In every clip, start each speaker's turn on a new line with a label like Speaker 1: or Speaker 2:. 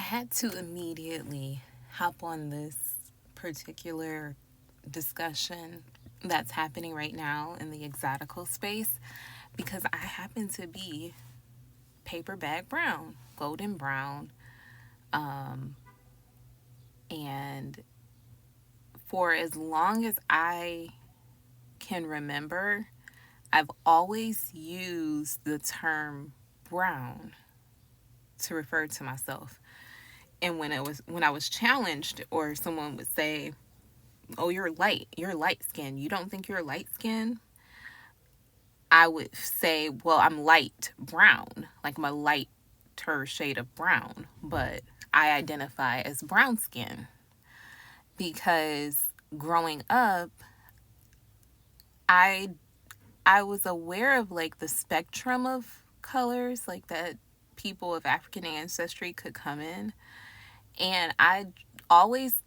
Speaker 1: had to immediately hop on this particular discussion that's happening right now in the exotical space because I happen to be paper bag brown, golden brown, and for as long as I can remember, I've always used the term brown to refer to myself. And when I was challenged, or someone would say, "Oh, you're light skinned. You don't think you're light skinned?" I would say, "Well, I'm light brown, like I'm a lighter shade of brown, but I identify as brown skin because growing up, I I was aware of like the spectrum of colors like that people of African ancestry could come in, and always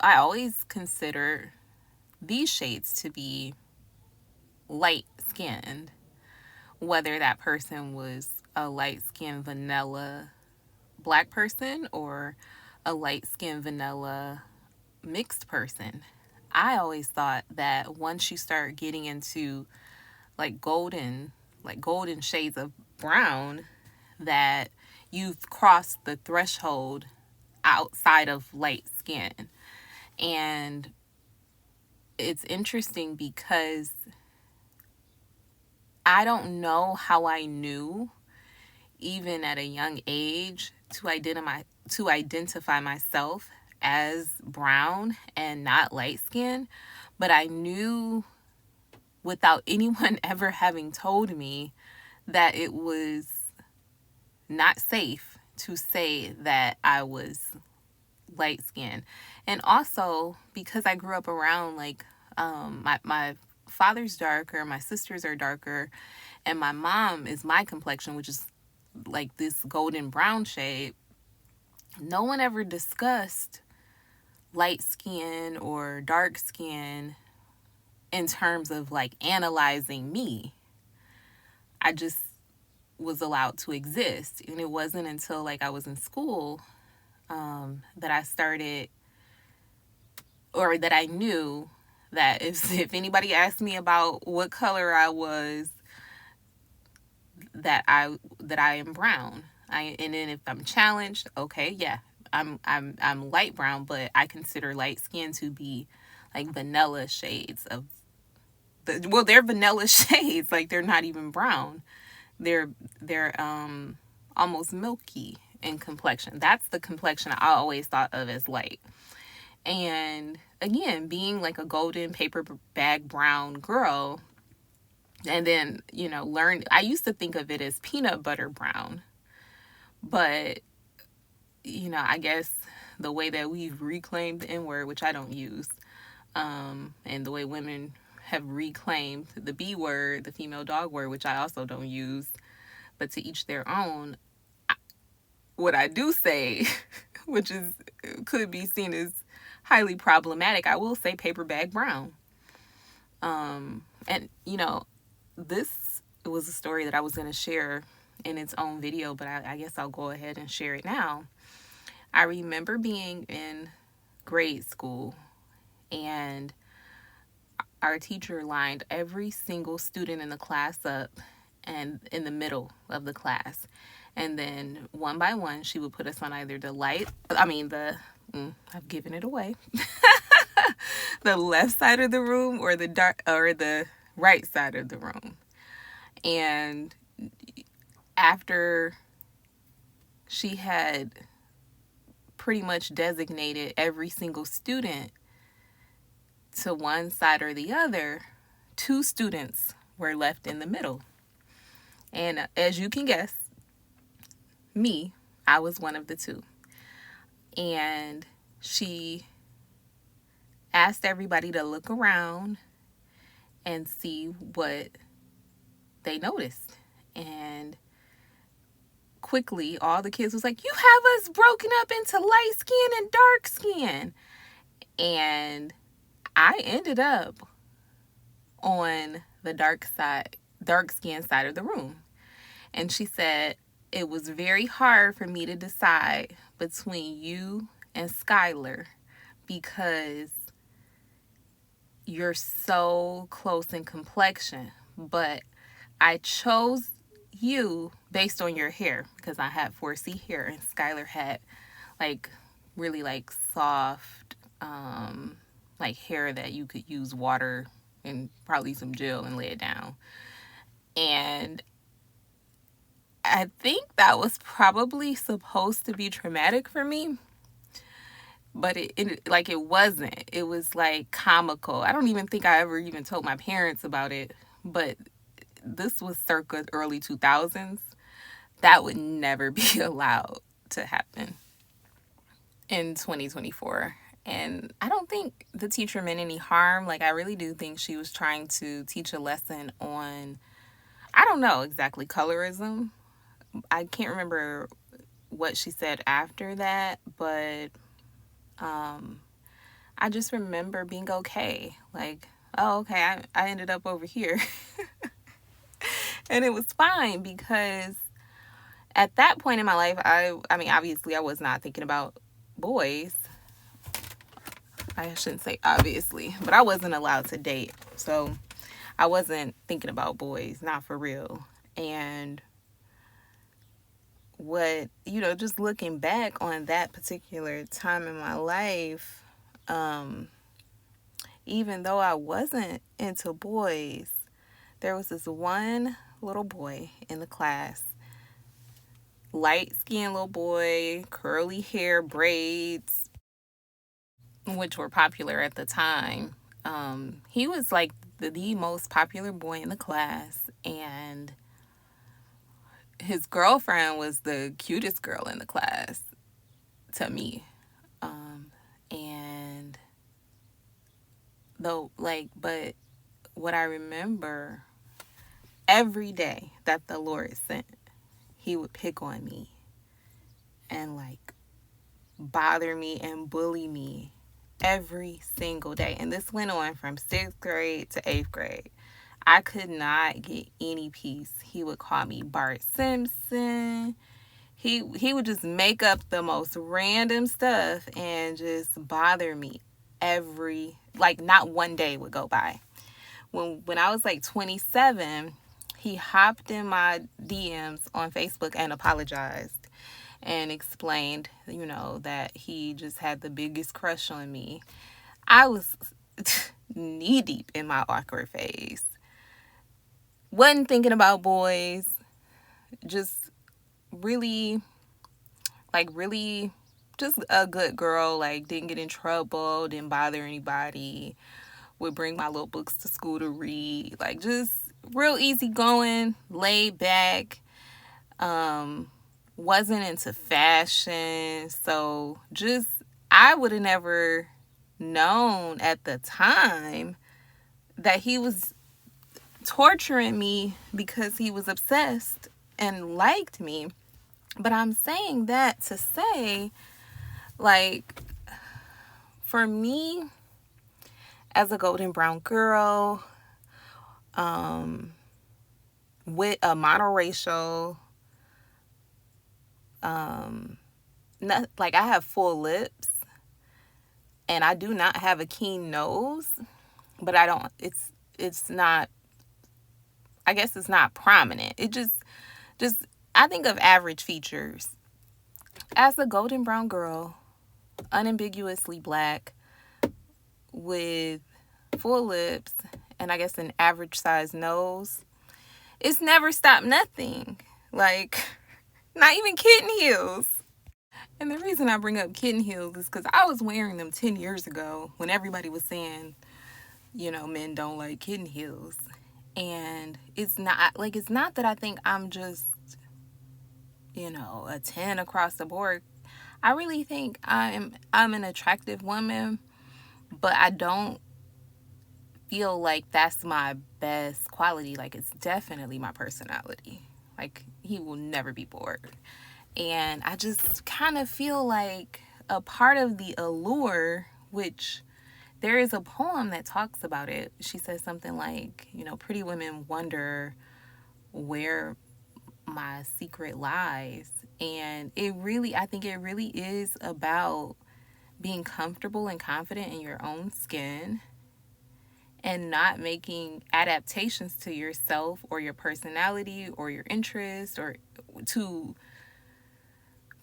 Speaker 1: I always consider these shades to be light skinned, whether that person was a light skinned vanilla black person or a light skinned vanilla mixed person. I always thought that once you start getting into like golden shades of brown, that you've crossed the threshold outside of light skin. And it's interesting because I don't know how I knew, even at a young age, to identify myself as brown and not light skin, but I knew without anyone ever having told me that it was not safe to say that I was light skinned. And also because I grew up around like my father's darker, my sisters are darker, and my mom is my complexion, which is like this golden brown shade. No one ever discussed light skin or dark skin in terms of like analyzing me. I just was allowed to exist. And it wasn't until like I was in school that I started, or that I knew that if anybody asked me about what color I was, that I am brown. And then if I'm challenged, okay, yeah, I'm light brown, but I consider light skin to be like vanilla shades of they're vanilla shades, like they're not even brown. They're almost milky in complexion. That's the complexion I always thought of as light. And again, being like a golden paper bag brown girl, and then, I used to think of it as peanut butter brown, but, I guess the way that we've reclaimed the N word, which I don't use, and the way women have reclaimed the B word, the female dog word, which I also don't use, but to each their own. What I do say, which could be seen as highly problematic, I will say paper bag brown. And this was a story that I was going to share in its own video, but I guess I'll go ahead and share it now. I remember being in grade school, and our teacher lined every single student in the class up and in the middle of the class. And then one by one, she would put us on either I've given it away, the left side of the room or the right side of the room. And after she had pretty much designated every single student to one side or the other, 2 students were left in the middle. And as you can guess, I was one of the 2. And she asked everybody to look around and see what they noticed. And quickly, all the kids was like, "You have us broken up into light skin and dark skin." And I ended up on the dark skin side of the room. And she said, it was very hard for me to decide between you and Skylar because you're so close in complexion. But I chose you based on your hair because I had 4C hair and Skylar had like really like soft like hair that you could use water and probably some gel and lay it down. And I think that was probably supposed to be traumatic for me, but it wasn't. It was like comical. I don't even think I ever even told my parents about it, but this was circa early 2000s. That would never be allowed to happen in 2024. And I don't think the teacher meant any harm. Like, I really do think she was trying to teach a lesson on, I don't know exactly, colorism. I can't remember what she said after that, but I just remember being okay. Like, oh, okay, I ended up over here. And it was fine because at that point in my life, I mean, obviously I was not thinking about boys. I shouldn't say obviously, but I wasn't allowed to date. So I wasn't thinking about boys, not for real. And what, just looking back on that particular time in my life, even though I wasn't into boys, there was this one little boy in the class, light skinned little boy, curly hair, braids, which were popular at the time. He was like the most popular boy in the class, and his girlfriend was the cutest girl in the class to me. And though, like, but what I remember, every day that the Lord sent, he would pick on me and like bother me and bully me every single day. And this went on from 6th grade to 8th grade. I could not get any peace. He would call me Bart Simpson. He would just make up the most random stuff and just bother me not one day would go by. When I was like 27, he hopped in my DMs on Facebook and apologized and explained, that he just had the biggest crush on me. I was knee deep in my awkward phase. Wasn't thinking about boys. Just really just a good girl. Like, didn't get in trouble, didn't bother anybody. Would bring my little books to school to read. Like, just real easygoing, laid back. Wasn't into fashion. So just, I would have never known at the time that he was torturing me because he was obsessed and liked me. But I'm saying that to say, like, for me, as a golden brown girl, with a monoracial, like, I have full lips, and I do not have a keen nose, but it's not, I guess it's not prominent. It just, I think of average features. As a golden brown girl, unambiguously black, with full lips, and I guess an average size nose, it's never stopped nothing. Like, not even kitten heels. And the reason I bring up kitten heels is because I was wearing them 10 years ago when everybody was saying, men don't like kitten heels. And it's not that I think I'm just, a 10 across the board. I really think I'm an attractive woman, but I don't feel like that's my best quality. Like, it's definitely my personality. Like, he will never be bored. And I just kind of feel like a part of the allure, which there is a poem that talks about it. She says something like, pretty women wonder where my secret lies. And I think it really is about being comfortable and confident in your own skin and not making adaptations to yourself or your personality or your interest or to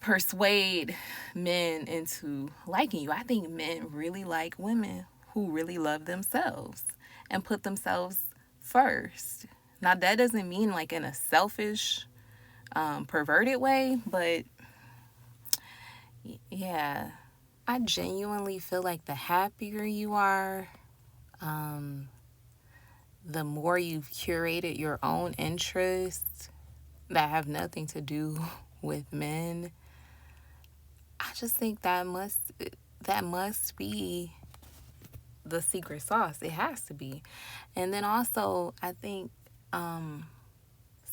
Speaker 1: persuade men into liking you. I think men really like women who really love themselves and put themselves first. Now, that doesn't mean like in a selfish, perverted way, but yeah, I genuinely feel like the happier you are, um, the more you've curated your own interests that have nothing to do with men. I just think that must be the secret sauce. It has to be. And then also, I think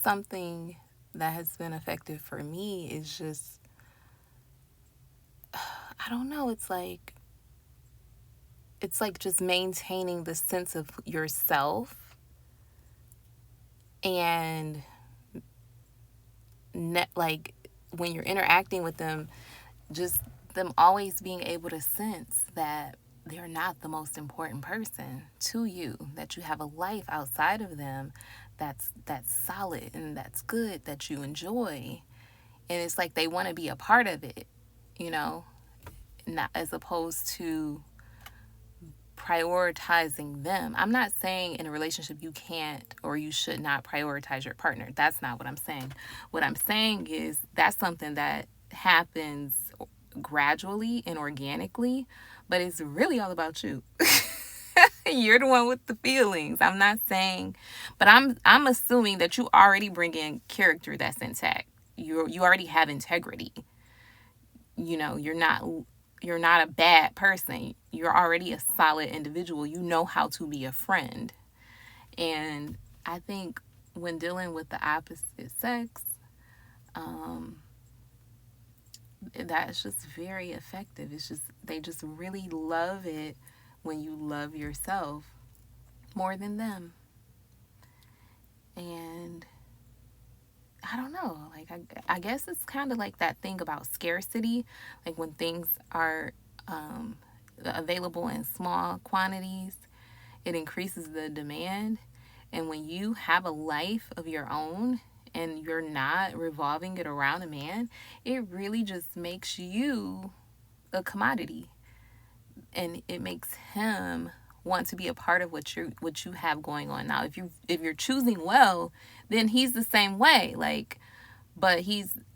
Speaker 1: something that has been effective for me is just, I don't know, it's like just maintaining the sense of yourself and like when you're interacting with them, just them always being able to sense that they're not the most important person to you, that you have a life outside of them that's solid and that's good, that you enjoy. And it's like they want to be a part of it, you know, not as opposed to prioritizing them. I'm not saying in a relationship you can't or you should not prioritize your partner. That's not what I'm saying. What I'm saying is that's something that happens gradually and organically, but it's really all about you. You're the one with the feelings. I'm not saying, but I'm assuming that you already bring in character that's intact. You already have integrity. You're not a bad person. You're already a solid individual. You know how to be a friend. And I think when dealing with the opposite sex, um, that's just very effective. It's just they just really love it when you love yourself more than them. And I don't know, like I guess it's kind of like that thing about scarcity, like when things are available in small quantities, it increases the demand. And when you have a life of your own and you're not revolving it around a man, it really just makes you a commodity, and it makes him want to be a part of what you have going on. Now, if you're choosing well, then he's the same way. Like, but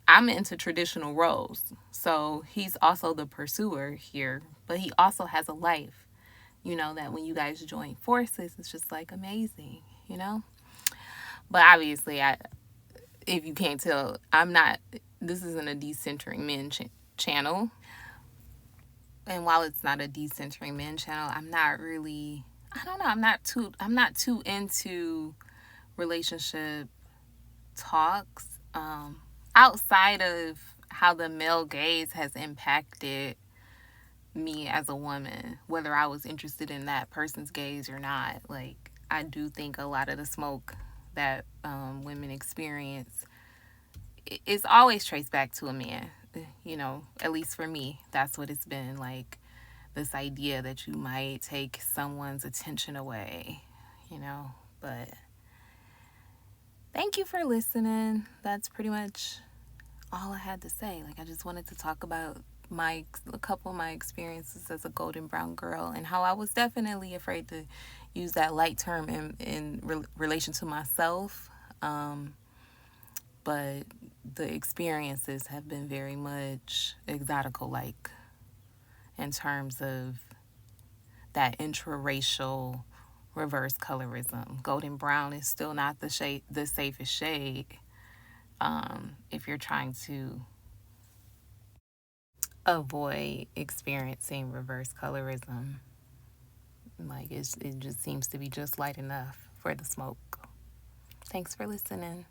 Speaker 1: I'm into traditional roles. So he's also the pursuer here, but he also has a life, that when you guys join forces, it's just like amazing. But obviously, if you can't tell, this isn't a decentering men channel. And while it's not a decentering men channel, I'm not really, I don't know, I'm not too into relationship talks, outside of how the male gaze has impacted me as a woman, whether I was interested in that person's gaze or not. Like, I do think a lot of the smoke that women experience is always traced back to a man. At least for me, that's what it's been like. This idea that you might take someone's attention away, you know. But thank you for listening. That's pretty much all I had to say. Like, I just wanted to talk about a couple of my experiences as a golden brown girl, and how I was definitely afraid to use that light term in relation to myself. But the experiences have been very much exotical, like in terms of that intraracial reverse colorism. Golden brown is still not the safest shade, if you're trying to avoid experiencing reverse colorism. Like, it just seems to be just light enough for the smoke. Thanks for listening.